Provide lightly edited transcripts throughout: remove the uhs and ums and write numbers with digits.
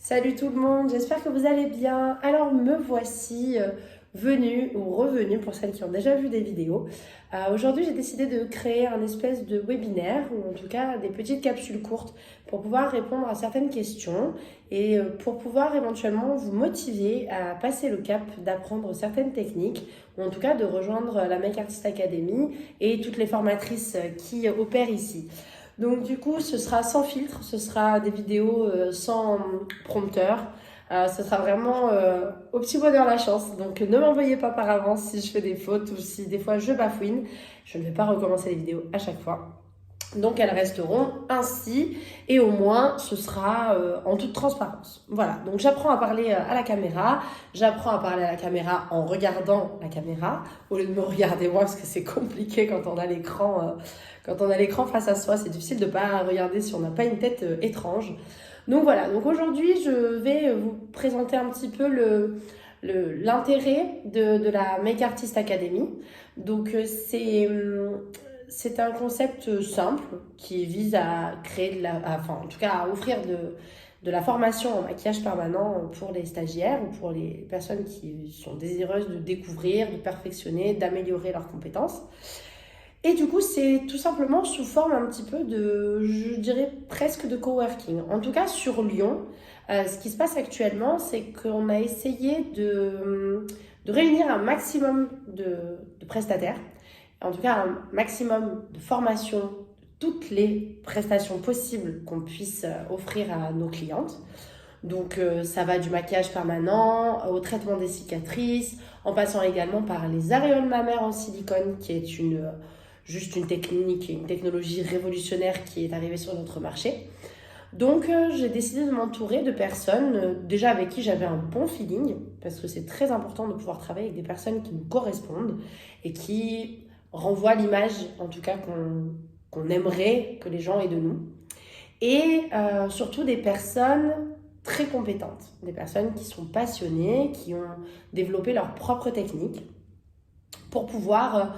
Salut tout le monde, j'espère que vous allez bien. Alors me voici venue ou revenue pour celles qui ont déjà vu des vidéos. Aujourd'hui j'ai décidé de créer un espèce de webinaire ou en tout cas des petites capsules courtes pour pouvoir répondre à certaines questions et pour pouvoir éventuellement vous motiver à passer le cap d'apprendre certaines techniques ou en tout cas de rejoindre la Make Artist Academy et toutes les formatrices qui opèrent ici. Donc du coup, ce sera sans filtre, ce sera des vidéos sans prompteur. Ce sera vraiment au petit bonheur la chance. Donc ne m'envoyez pas par avance si je fais des fautes ou si des fois je bafouine. Je ne vais pas recommencer les vidéos à chaque fois. Donc elles resteront ainsi et au moins ce sera en toute transparence. Voilà, donc j'apprends à parler à la caméra, j'apprends à parler à la caméra en regardant la caméra au lieu de me regarder moi parce que c'est compliqué quand on a l'écran face à soi, c'est difficile de ne pas regarder si on n'a pas une tête étrange. Donc voilà, donc aujourd'hui je vais vous présenter un petit peu l'intérêt de la Make Artist Academy. Donc c'est un concept simple qui vise à créer en tout cas à offrir de la formation en maquillage permanent pour les stagiaires ou pour les personnes qui sont désireuses de découvrir, de perfectionner, d'améliorer leurs compétences. Et du coup, c'est tout simplement sous forme un petit peu je dirais presque de coworking. En tout cas, sur Lyon, ce qui se passe actuellement, c'est qu'on a essayé de réunir un maximum de prestataires, en tout cas un maximum de formations, toutes les prestations possibles qu'on puisse offrir à nos clientes. Donc ça va du maquillage permanent au traitement des cicatrices, en passant également par les aréoles mammaires en silicone, qui est juste une technique, une technologie révolutionnaire qui est arrivée sur notre marché. Donc j'ai décidé de m'entourer de personnes déjà avec qui j'avais un bon feeling, parce que c'est très important de pouvoir travailler avec des personnes qui nous correspondent et qui renvoient l'image, en tout cas qu'on aimerait que les gens aient de nous. Et surtout des personnes très compétentes, des personnes qui sont passionnées, qui ont développé leur propre technique pour pouvoir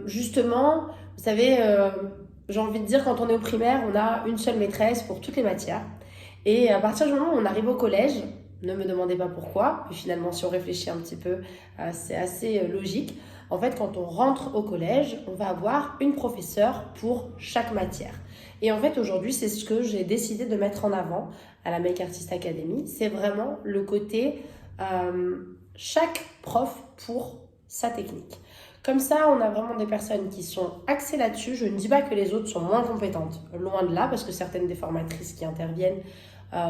justement, vous savez, j'ai envie de dire, quand on est au primaire, on a une seule maîtresse pour toutes les matières. Et à partir du moment où on arrive au collège, ne me demandez pas pourquoi, puis finalement si on réfléchit un petit peu, c'est assez logique. En fait, quand on rentre au collège, on va avoir une professeure pour chaque matière. Et en fait, aujourd'hui, c'est ce que j'ai décidé de mettre en avant à la Make Artist Academy. C'est vraiment le côté chaque prof pour sa technique. Comme ça, on a vraiment des personnes qui sont axées là-dessus. Je ne dis pas que les autres sont moins compétentes, loin de là, parce que certaines des formatrices qui interviennent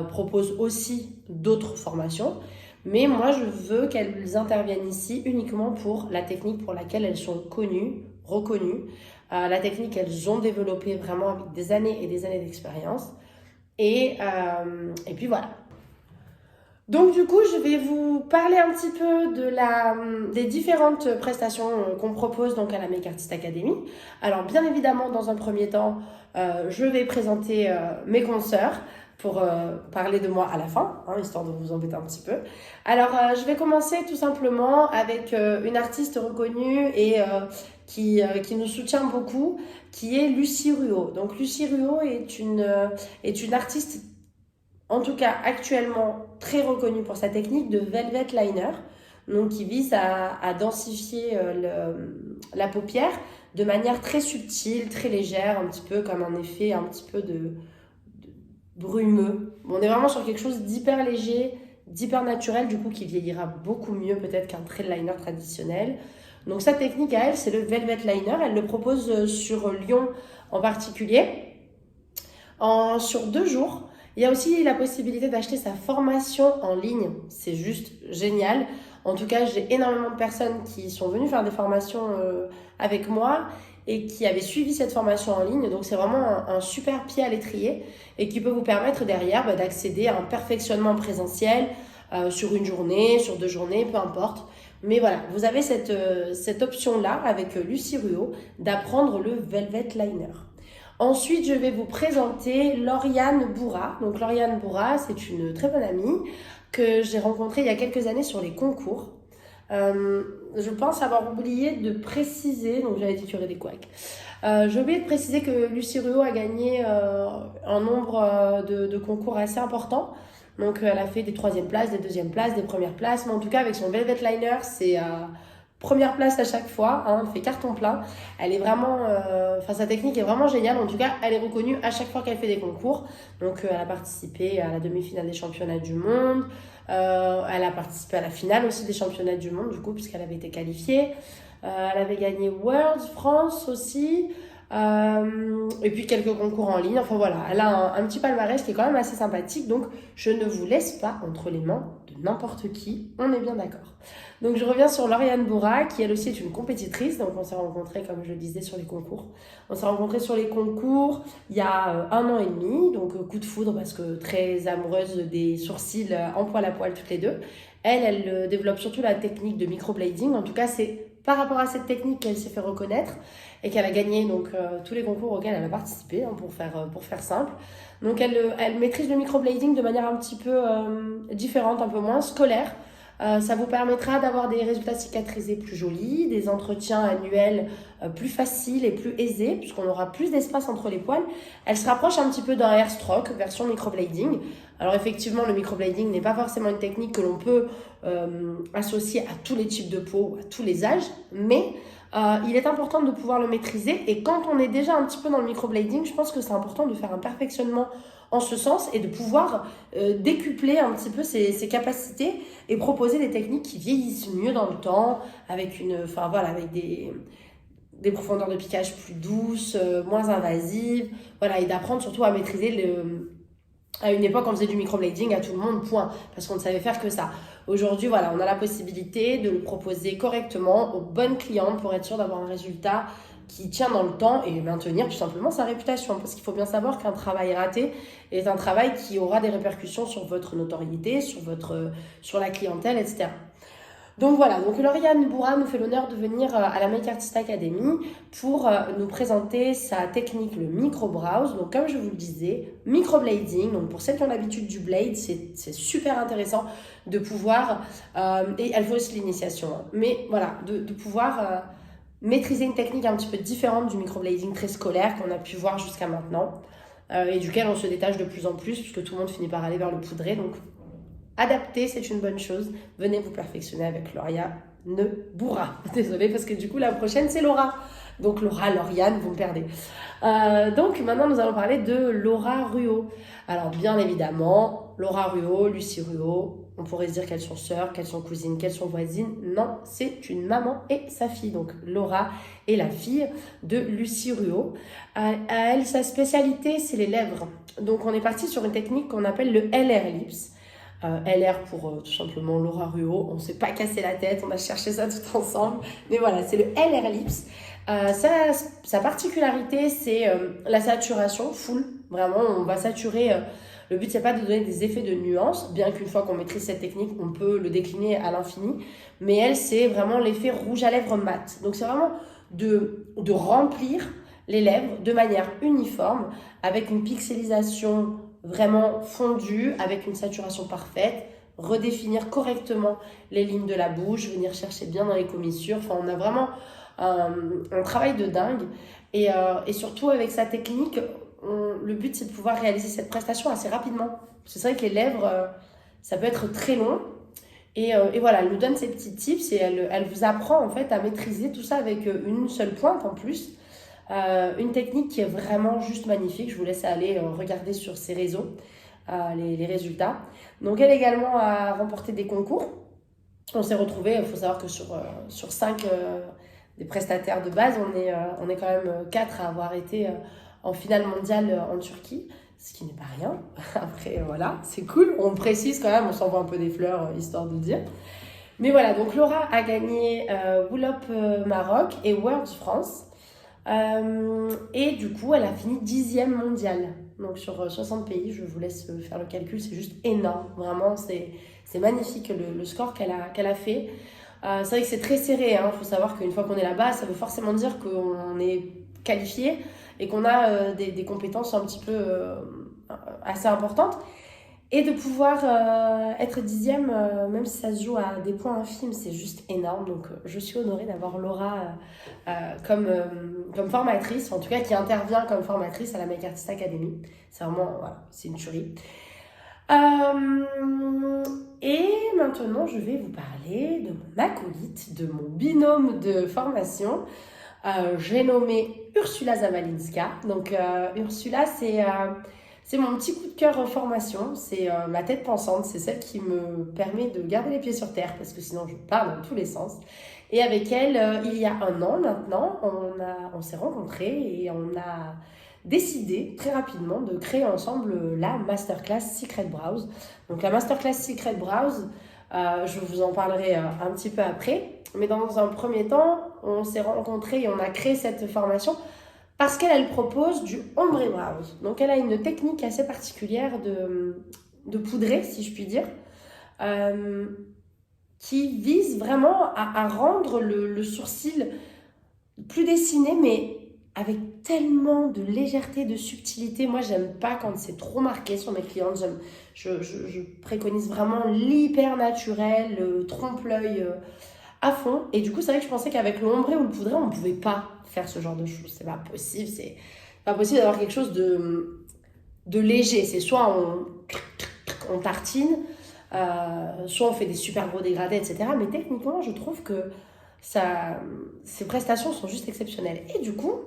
proposent aussi d'autres formations. Mais moi, je veux qu'elles interviennent ici uniquement pour la technique pour laquelle elles sont connues, reconnues, la technique qu'elles ont développée vraiment avec des années et des années d'expérience. Et puis voilà. Donc du coup, je vais vous parler un petit peu des différentes prestations qu'on propose donc à la Make Artist Academy. Alors bien évidemment, dans un premier temps, je vais présenter mes consoeurs pour parler de moi à la fin, histoire de vous embêter un petit peu. Alors je vais commencer tout simplement avec une artiste reconnue et qui nous soutient beaucoup, qui est Lucie Ruot. Donc Lucie Ruot est une artiste, en tout cas actuellement très reconnue pour sa technique de velvet liner, donc qui vise à densifier la paupière de manière très subtile, très légère, un petit peu comme un effet un petit peu de brumeux. On est vraiment sur quelque chose d'hyper léger, d'hyper naturel, du coup qui vieillira beaucoup mieux peut-être qu'un trail liner traditionnel. Donc sa technique à elle, c'est le velvet liner. Elle le propose sur Lyon en particulier, sur 2 jours. Il y a aussi la possibilité d'acheter sa formation en ligne. C'est juste génial. En tout cas, j'ai énormément de personnes qui sont venues faire des formations avec moi et qui avaient suivi cette formation en ligne. Donc, c'est vraiment un super pied à l'étrier et qui peut vous permettre derrière d'accéder à un perfectionnement présentiel sur une journée, sur 2 journées, peu importe. Mais voilà, vous avez cette option-là avec Lucie Ruot d'apprendre le velvet liner. Ensuite, je vais vous présenter Lauriane Bourra. Donc Lauriane Bourra, c'est une très bonne amie que j'ai rencontrée il y a quelques années sur les concours. Je pense avoir oublié de préciser, donc j'avais dit qu'il y aurait des couacs. J'ai oublié de préciser que Lucie Ruot a gagné un nombre de concours assez important. Donc elle a fait des troisième places, des deuxièmes places, des premières places. Mais en tout cas, avec son Velvet Liner, c'est première place à chaque fois. Hein, elle fait carton plein. Elle est vraiment, enfin sa technique est vraiment géniale. En tout cas, elle est reconnue à chaque fois qu'elle fait des concours. Donc elle a participé à la demi-finale des championnats du monde. Elle a participé à la finale aussi des championnats du monde, du coup, puisqu'elle avait été qualifiée. Elle avait gagné World France aussi. Et puis quelques concours en ligne. Enfin voilà, elle a un petit palmarès qui est quand même assez sympathique. Donc je ne vous laisse pas entre les mains de n'importe qui. On est bien d'accord. Donc je reviens sur Lauriane Bourra, qui elle aussi est une compétitrice. Donc on s'est rencontrés, comme je le disais, sur les concours. On s'est rencontrés sur les concours il y a 1 an et demi. Donc coup de foudre parce que très amoureuse des sourcils en poil à poil toutes les deux. Elle développe surtout la technique de microblading. En tout cas, c'est par rapport à cette technique qu'elle s'est fait reconnaître et qu'elle a gagné donc tous les concours auxquels elle a participé, hein, pour faire simple. Donc elle maîtrise le microblading de manière un petit peu différente, un peu moins scolaire. Ça vous permettra d'avoir des résultats cicatrisés plus jolis, des entretiens annuels plus faciles et plus aisés, puisqu'on aura plus d'espace entre les poils. Elle se rapproche un petit peu d'un hair stroke, version microblading. Alors effectivement, le microblading n'est pas forcément une technique que l'on peut associer à tous les types de peau, à tous les âges, mais il est important de pouvoir le maîtriser. Et quand on est déjà un petit peu dans le microblading, je pense que c'est important de faire un perfectionnement en ce sens et de pouvoir décupler un petit peu ses capacités et proposer des techniques qui vieillissent mieux dans le temps, avec avec des profondeurs de piquage plus douces, moins invasives, voilà, et d'apprendre surtout à maîtriser à une époque, on faisait du microblading à tout le monde, point, parce qu'on ne savait faire que ça. Aujourd'hui, voilà, on a la possibilité de le proposer correctement aux bonnes clientes pour être sûr d'avoir un résultat qui tient dans le temps et maintenir tout simplement sa réputation. Parce qu'il faut bien savoir qu'un travail raté est un travail qui aura des répercussions sur votre notoriété, sur la clientèle, etc. Donc voilà, donc Lauriane Bourra nous fait l'honneur de venir à la Make Artist Academy pour nous présenter sa technique, le micro-brows. Donc comme je vous le disais, microblading, donc pour celles qui ont l'habitude du blade, c'est super intéressant de pouvoir, et elle faut aussi l'initiation, hein, mais voilà, de pouvoir maîtriser une technique un petit peu différente du microblading très scolaire qu'on a pu voir jusqu'à maintenant, et duquel on se détache de plus en plus puisque tout le monde finit par aller vers le poudré. Donc adapter, c'est une bonne chose. Venez vous perfectionner avec Lauriane Bourra. Désolée, parce que du coup, la prochaine, c'est Laura. Donc Lauriane, vous me perdez. Donc maintenant, nous allons parler de Laura Ruot. Alors bien évidemment, Laura Ruot, Lucie Ruot, on pourrait se dire qu'elles sont sœurs, qu'elles sont cousines, qu'elles sont voisines. Non, c'est une maman et sa fille. Donc Laura est la fille de Lucie Ruot. Elle, sa spécialité, c'est les lèvres. Donc on est parti sur une technique qu'on appelle le LR Lips. LR pour tout simplement Laura Ruot. On ne s'est pas cassé la tête, on a cherché ça tout ensemble. Mais voilà, c'est le LR Lips. Sa particularité, c'est la saturation full. Vraiment, on va saturer. Le but, c'est pas de donner des effets de nuances, bien qu'une fois qu'on maîtrise cette technique, on peut le décliner à l'infini. Mais elle, c'est vraiment l'effet rouge à lèvres mat. Donc, c'est vraiment de remplir les lèvres de manière uniforme, avec une pixelisation vraiment fondue, avec une saturation parfaite, redéfinir correctement les lignes de la bouche, venir chercher bien dans les commissures. Enfin, on a vraiment un travail de dingue. Et surtout, avec sa technique, le but, c'est de pouvoir réaliser cette prestation assez rapidement. C'est vrai que les lèvres, ça peut être très long. Et voilà, elle nous donne ses petits tips et elle vous apprend en fait à maîtriser tout ça avec une seule pointe en plus. Une technique qui est vraiment juste magnifique. Je vous laisse aller regarder sur ses réseaux les résultats. Donc elle également a remporté des concours. On s'est retrouvés, il faut savoir que sur 5 des prestataires de base, on est quand même 4 à avoir été en finale mondiale en Turquie, ce qui n'est pas rien. Après voilà, c'est cool, on précise quand même, on s'envoie un peu des fleurs histoire de dire. Mais voilà, donc Laura a gagné Woolop Maroc et World France. Et du coup, elle a fini 10e mondiale. Donc sur 60 pays, je vous laisse faire le calcul, c'est juste énorme. Vraiment, c'est magnifique le score qu'elle a fait. C'est vrai que c'est très serré. Il faut savoir qu'une fois qu'on est là-bas, ça veut forcément dire qu'on est qualifié et qu'on a des compétences un petit peu assez importantes. Et de pouvoir être 10e, même si ça se joue à des points infimes, c'est juste énorme. Donc je suis honorée d'avoir Laura comme formatrice, en tout cas qui intervient comme formatrice à la Make Artist Academy. C'est vraiment, voilà, c'est une tuerie. Et maintenant, je vais vous parler de mon acolyte, de mon binôme de formation. J'ai nommé Ursula Zamalinska. Donc Ursula, c'est mon petit coup de cœur en formation, c'est ma tête pensante, c'est celle qui me permet de garder les pieds sur terre parce que sinon je pars dans tous les sens. Et avec elle, il y a 1 an maintenant, on s'est rencontrés et on a décidé très rapidement de créer ensemble la Masterclass Secret Browse. Donc la Masterclass Secret Browse, je vous en parlerai un petit peu après, mais dans un premier temps, on s'est rencontrés et on a créé cette formation parce qu'elle propose du ombre brows. Donc elle a une technique assez particulière de poudrer, si je puis dire, qui vise vraiment à rendre le sourcil plus dessiné, mais avec tellement de légèreté, de subtilité. Moi, j'aime pas quand c'est trop marqué sur mes clientes. Je préconise vraiment l'hyper naturel, le trompe-l'œil à fond. Et du coup, c'est vrai que je pensais qu'avec le ombré ou le poudré, on ne pouvait pas faire ce genre de choses. C'est pas possible. C'est pas possible d'avoir quelque chose de léger. C'est soit on tartine, soit on fait des super gros dégradés, etc. Mais techniquement, je trouve que ces prestations sont juste exceptionnelles. Et du coup,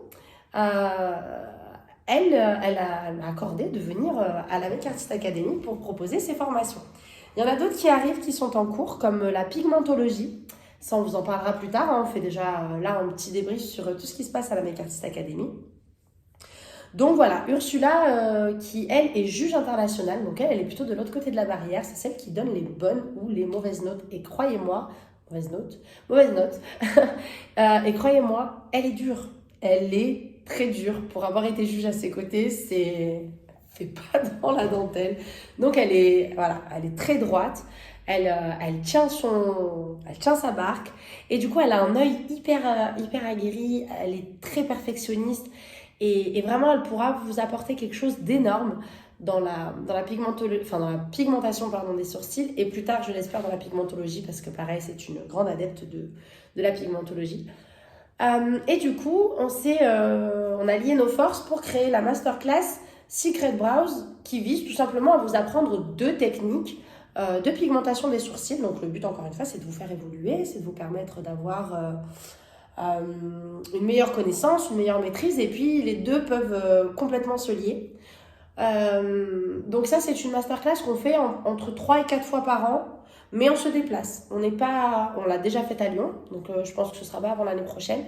elle m'a accordé de venir à la Make Artist Academy pour proposer ses formations. Il y en a d'autres qui arrivent, qui sont en cours, comme la pigmentologie. Ça, on vous en parlera plus tard. On fait déjà là un petit débrief sur tout ce qui se passe à la Make Artist Academy. Donc voilà, Ursula, qui elle est juge internationale, donc elle est plutôt de l'autre côté de la barrière. C'est celle qui donne les bonnes ou les mauvaises notes. Et croyez-moi, mauvaise note. Et croyez-moi, elle est dure. Elle est très dure. Pour avoir été juge à ses côtés, c'est pas dans la dentelle. Donc elle est très droite. Elle tient sa barque. Et du coup, elle a un œil hyper aguerri. Elle est très perfectionniste. Et vraiment, elle pourra vous apporter quelque chose d'énorme dans la pigmentation des sourcils. Et plus tard, je l'espère, dans la pigmentologie, parce que pareil, c'est une grande adepte de la pigmentologie. Et du coup, on a lié nos forces pour créer la masterclass Secret Brows, qui vise tout simplement à vous apprendre 2 techniques de pigmentation des sourcils. Donc le but, encore une fois, c'est de vous faire évoluer, c'est de vous permettre d'avoir une meilleure connaissance, une meilleure maîtrise, et puis les 2 peuvent complètement se lier. Donc ça, c'est une masterclass qu'on fait entre 3 et 4 fois par an, mais on se déplace. On l'a déjà faite à Lyon, donc je pense que ce sera pas avant l'année prochaine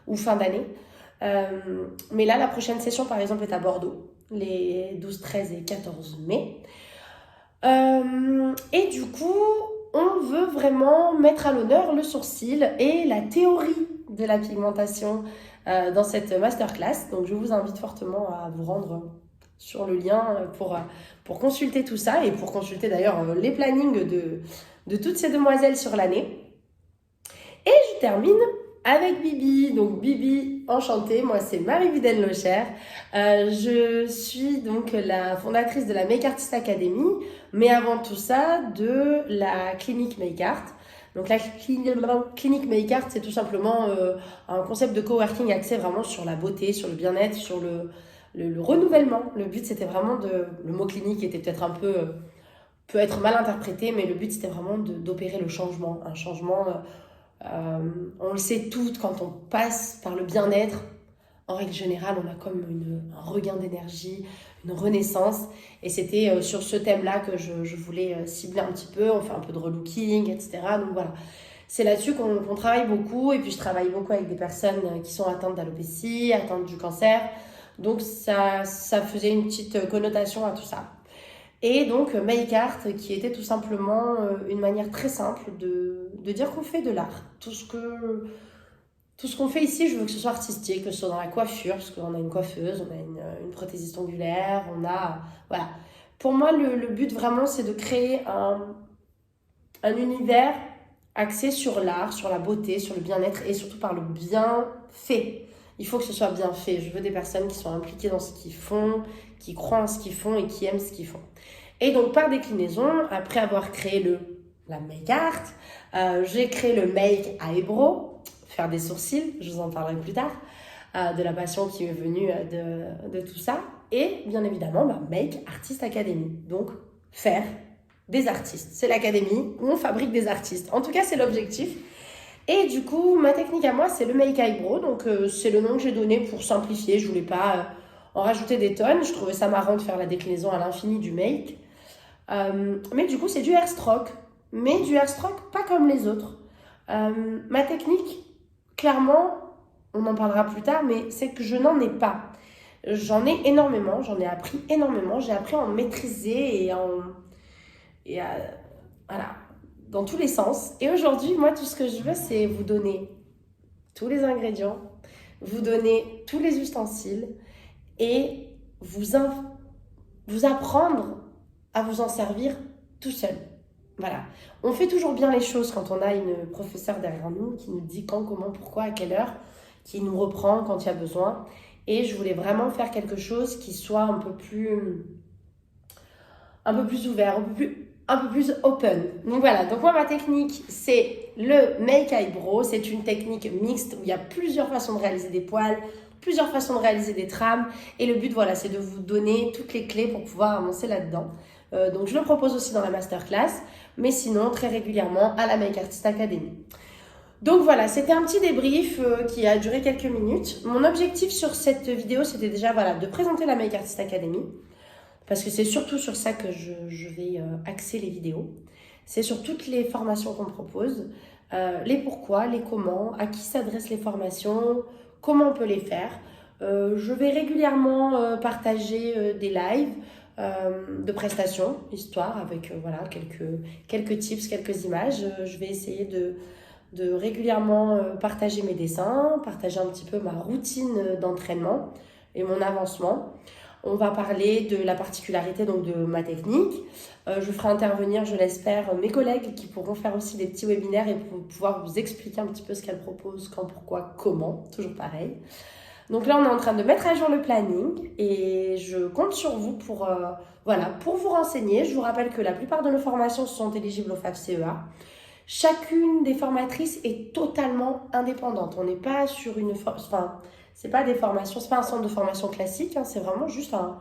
ou fin d'année. Mais là, la prochaine session, par exemple, est à Bordeaux, les 12, 13 et 14 mai. Et du coup, on veut vraiment mettre à l'honneur le sourcil et la théorie de la pigmentation dans cette masterclass. Donc, je vous invite fortement à vous rendre sur le lien pour consulter tout ça et pour consulter d'ailleurs les plannings de toutes ces demoiselles sur l'année. Et je termine avec Bibi. Donc Bibi, enchantée, moi c'est Marie-Vidène Locher. Je suis donc la fondatrice de la Make Artist Academy, mais avant tout ça de la clinique Make Art. Donc la clinique Make Art, c'est tout simplement un concept de coworking axé vraiment sur la beauté, sur le bien-être, sur le renouvellement. Le but c'était vraiment le mot clinique était peut-être peut être mal interprété, mais le but c'était vraiment d'opérer le changement. Un changement, on le sait toutes, quand on passe par le bien-être, en règle générale, on a comme un regain d'énergie, une renaissance. Et c'était sur ce thème-là que je voulais cibler un petit peu. On fait un peu de relooking, etc. Donc voilà, c'est là-dessus qu'on travaille beaucoup. Et puis je travaille beaucoup avec des personnes qui sont atteintes d'alopécie, atteintes du cancer. Donc ça faisait une petite connotation à tout ça. Et donc Make Art, qui était tout simplement une manière très simple de dire qu'on fait de l'art. Tout ce qu'on fait ici, je veux que ce soit artistique, que ce soit dans la coiffure, parce qu'on a une coiffeuse, on a une prothésiste ongulaire, voilà. Pour moi, le but vraiment, c'est de créer un univers axé sur l'art, sur la beauté, sur le bien-être et surtout par le bien fait. Il faut que ce soit bien fait. Je veux des personnes qui sont impliquées dans ce qu'ils font, qui croient en ce qu'ils font et qui aiment ce qu'ils font. Et donc par déclinaison, après avoir créé la make art, j'ai créé le make eyebrow, faire des sourcils, je vous en parlerai plus tard, de la passion qui est venue de tout ça. Et bien évidemment, Make Artist Academy, donc faire des artistes. C'est l'académie où on fabrique des artistes. En tout cas, c'est l'objectif. Et du coup, ma technique à moi, c'est le make eyebrow. Donc, c'est le nom que j'ai donné pour simplifier. Je voulais pas en rajouter des tonnes. Je trouvais ça marrant de faire la déclinaison à l'infini du make. Mais du coup, c'est du hair stroke. Mais du hair stroke pas comme les autres. Ma technique, clairement, on en parlera plus tard, mais c'est que je n'en ai pas. J'en ai énormément, j'en ai appris énormément. J'ai appris à en maîtriser voilà, dans tous les sens. Et aujourd'hui, moi, tout ce que je veux, c'est vous donner tous les ingrédients, vous donner tous les ustensiles et vous apprendre à vous en servir tout seul. Voilà. On fait toujours bien les choses quand on a une professeure derrière nous qui nous dit quand, comment, pourquoi, à quelle heure, qui nous reprend quand il y a besoin. Et je voulais vraiment faire quelque chose qui soit un peu plus ouvert, un peu plus open. Donc voilà, donc moi ma technique c'est le make eyebrow, c'est une technique mixte où il y a plusieurs façons de réaliser des poils, plusieurs façons de réaliser des trames et le but voilà c'est de vous donner toutes les clés pour pouvoir avancer là-dedans. Donc je le propose aussi dans la masterclass, mais sinon très régulièrement à la Make Artist Academy. Donc voilà, c'était un petit débrief qui a duré quelques minutes. Mon objectif sur cette vidéo, c'était déjà voilà, de présenter la Make Artist Academy, parce que c'est surtout sur ça que je vais axer les vidéos. C'est sur toutes les formations qu'on propose, les pourquoi, les comment, à qui s'adressent les formations, comment on peut les faire. Je vais régulièrement partager des lives de prestations, histoire avec voilà, quelques tips, quelques images. Je vais essayer de régulièrement partager mes dessins, partager un petit peu ma routine d'entraînement et mon avancement. On va parler de la particularité donc de ma technique. Je ferai intervenir, je l'espère, mes collègues qui pourront faire aussi des petits webinaires et pour pouvoir vous expliquer un petit peu ce qu'elles proposent, quand, pourquoi, comment, toujours pareil. Donc là, on est en train de mettre à jour le planning et je compte sur vous pour vous renseigner. Je vous rappelle que la plupart de nos formations sont éligibles au FAFCEA. Chacune des formatrices est totalement indépendante. On n'est pas sur c'est pas des formations, c'est pas un centre de formation classique, hein, c'est vraiment juste un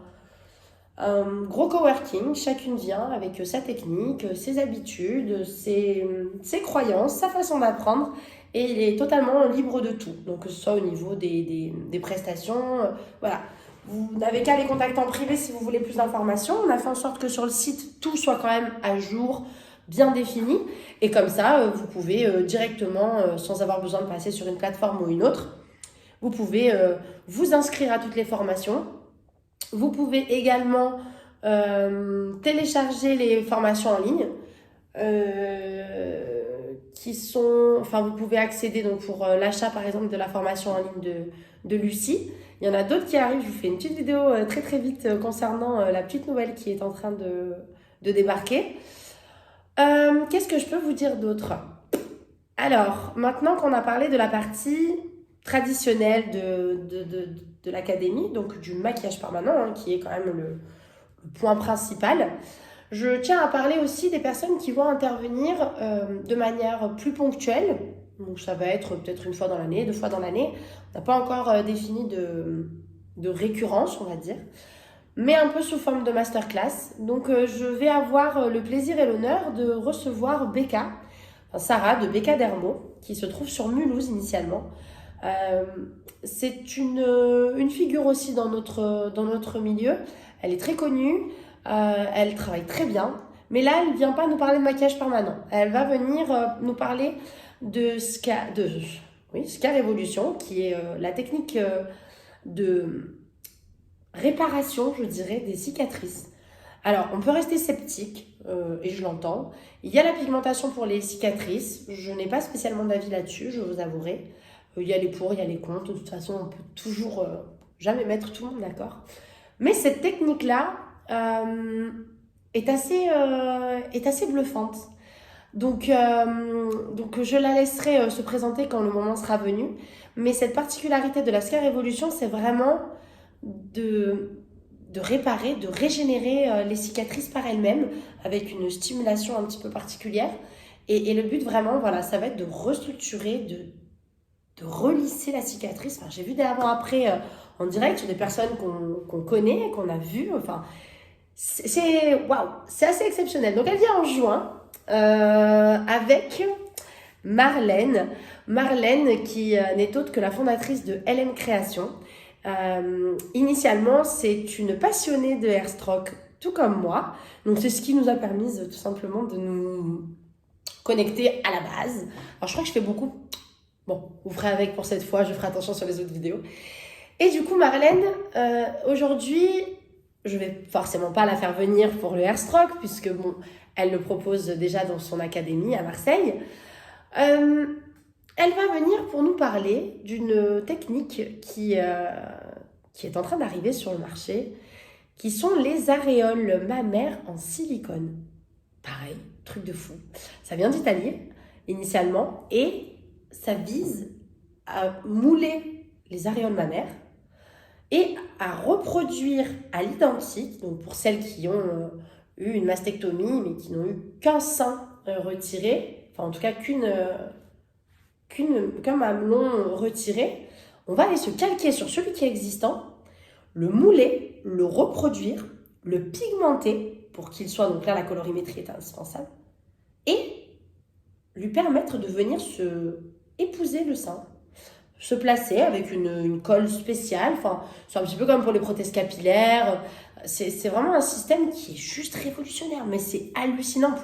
gros coworking. Chacune vient avec sa technique, ses habitudes, ses croyances, sa façon d'apprendre et il est totalement libre de tout. Donc que ce soit au niveau des prestations, voilà. Vous n'avez qu'à les contacter en privé si vous voulez plus d'informations. On a fait en sorte que sur le site, tout soit quand même à jour, bien défini. Et comme ça, vous pouvez directement, sans avoir besoin de passer sur une plateforme ou une autre, vous pouvez vous inscrire à toutes les formations. Vous pouvez également télécharger les formations en ligne vous pouvez accéder donc pour l'achat par exemple de la formation en ligne de Lucie. Il y en a d'autres qui arrivent. Je vous fais une petite vidéo très très vite concernant la petite nouvelle qui est en train de débarquer. Qu'est-ce que je peux vous dire d'autre? Alors, maintenant qu'on a parlé de la partie traditionnelle de l'académie, donc du maquillage permanent, hein, qui est quand même le point principal, je tiens à parler aussi des personnes qui vont intervenir de manière plus ponctuelle. Donc ça va être peut-être une fois dans l'année, 2 fois dans l'année. On n'a pas encore défini de récurrence, on va dire, mais un peu sous forme de masterclass. Donc je vais avoir le plaisir et l'honneur de recevoir Sarah de Becca Dermo, qui se trouve sur Mulhouse initialement. C'est une figure aussi dans notre milieu. Elle est très connue, elle travaille très bien, mais là elle ne vient pas nous parler de maquillage permanent. Elle va venir nous parler de Scar Evolution, qui est la technique de réparation, je dirais, des cicatrices. Alors, on peut rester sceptique, et je l'entends. Il y a la pigmentation pour les cicatrices. Je n'ai pas spécialement d'avis là-dessus, je vous avouerai. Il y a les pour, il y a les contre. De toute façon, on peut toujours jamais mettre tout le monde d'accord. Mais cette technique-là est assez bluffante. Donc je la laisserai se présenter quand le moment sera venu. Mais cette particularité de la Scar Evolution, c'est vraiment de de réparer, de régénérer les cicatrices par elles-mêmes avec une stimulation un petit peu particulière. Et le but vraiment, voilà, ça va être de restructurer, de relisser la cicatrice. Enfin, j'ai vu des avant-après en direct sur des personnes qu'on connaît, qu'on a vues. Enfin, waouh, c'est assez exceptionnel. Donc elle vient en juin avec Marlène. Marlène qui n'est autre que la fondatrice de LM Création. Initialement, c'est une passionnée de airstroke, tout comme moi. Donc c'est ce qui nous a permis tout simplement de nous connecter à la base. Alors je crois que je fais beaucoup. Bon, vous ferez avec pour cette fois, je ferai attention sur les autres vidéos. Et du coup, Marlène, aujourd'hui, je vais forcément pas la faire venir pour le airstroke, puisque bon, elle le propose déjà dans son académie à Marseille. Elle va venir pour nous parler d'une technique qui est en train d'arriver sur le marché, qui sont les aréoles mammaires en silicone. Pareil, truc de fou. Ça vient d'Italie, initialement, et ça vise à mouler les aréoles mammaires et à reproduire à l'identique, donc pour celles qui ont eu une mastectomie, mais qui n'ont eu qu'un sein retiré, enfin en tout cas qu'un mamelon retiré, on va aller se calquer sur celui qui est existant, le mouler, le reproduire, le pigmenter pour qu'il soit, donc là la colorimétrie est indispensable, et lui permettre de venir se épouser le sein, se placer avec une colle spéciale, enfin c'est un petit peu comme pour les prothèses capillaires, c'est vraiment un système qui est juste révolutionnaire, mais c'est hallucinant.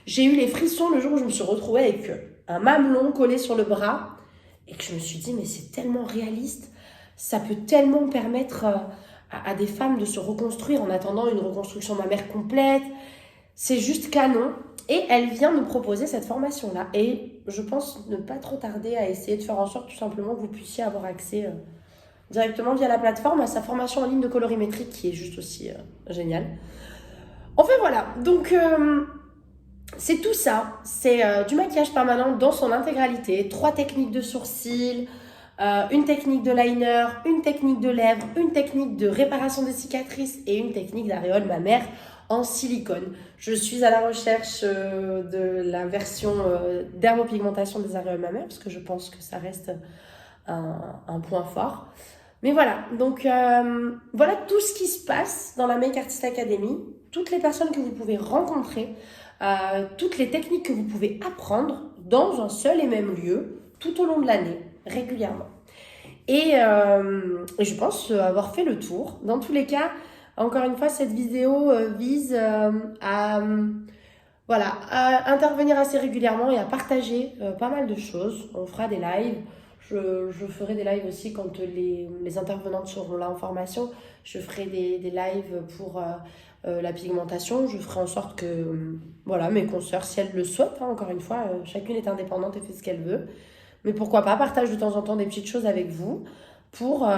J'ai eu les frissons le jour où je me suis retrouvée avec un mamelon collé sur le bras et que je me suis dit mais c'est tellement réaliste, ça peut tellement permettre à des femmes de se reconstruire en attendant une reconstruction mammaire complète, c'est juste canon. Et elle vient nous proposer cette formation-là. Et je pense ne pas trop tarder à essayer de faire en sorte tout simplement que vous puissiez avoir accès directement via la plateforme à sa formation en ligne de colorimétrie qui est juste aussi géniale. Enfin voilà, donc c'est tout ça. C'est du maquillage permanent dans son intégralité. 3 techniques de sourcils, une technique de liner, une technique de lèvres, une technique de réparation des cicatrices et une technique d'aréole mammaire en silicone. Je suis à la recherche de la version dermopigmentation des aréoles mammaires parce que je pense que ça reste un point fort. Mais voilà, donc voilà tout ce qui se passe dans la Make Artist Academy, toutes les personnes que vous pouvez rencontrer, toutes les techniques que vous pouvez apprendre dans un seul et même lieu tout au long de l'année, régulièrement. Et je pense avoir fait le tour. Dans tous les cas, encore une fois, cette vidéo vise à intervenir assez régulièrement et à partager pas mal de choses. On fera des lives. Je ferai des lives aussi quand les intervenantes seront là en formation. Je ferai des lives pour la pigmentation. Je ferai en sorte que mes consoeurs, si elles le souhaitent, encore une fois, chacune est indépendante et fait ce qu'elle veut. Mais pourquoi pas, partage de temps en temps des petites choses avec vous pour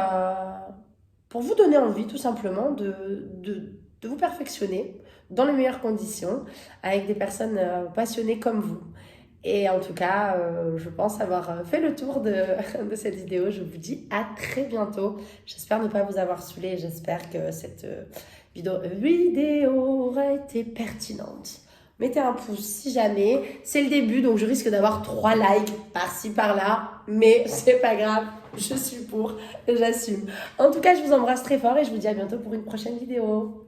vous donner envie tout simplement de vous perfectionner dans les meilleures conditions avec des personnes passionnées comme vous. Et en tout cas, je pense avoir fait le tour de cette vidéo. Je vous dis à très bientôt. J'espère ne pas vous avoir saoulé. J'espère que cette vidéo aura été pertinente. Mettez un pouce si jamais. C'est le début, donc je risque d'avoir 3 likes par-ci, par-là. Mais c'est pas grave, je suis pour, j'assume. En tout cas, je vous embrasse très fort et je vous dis à bientôt pour une prochaine vidéo.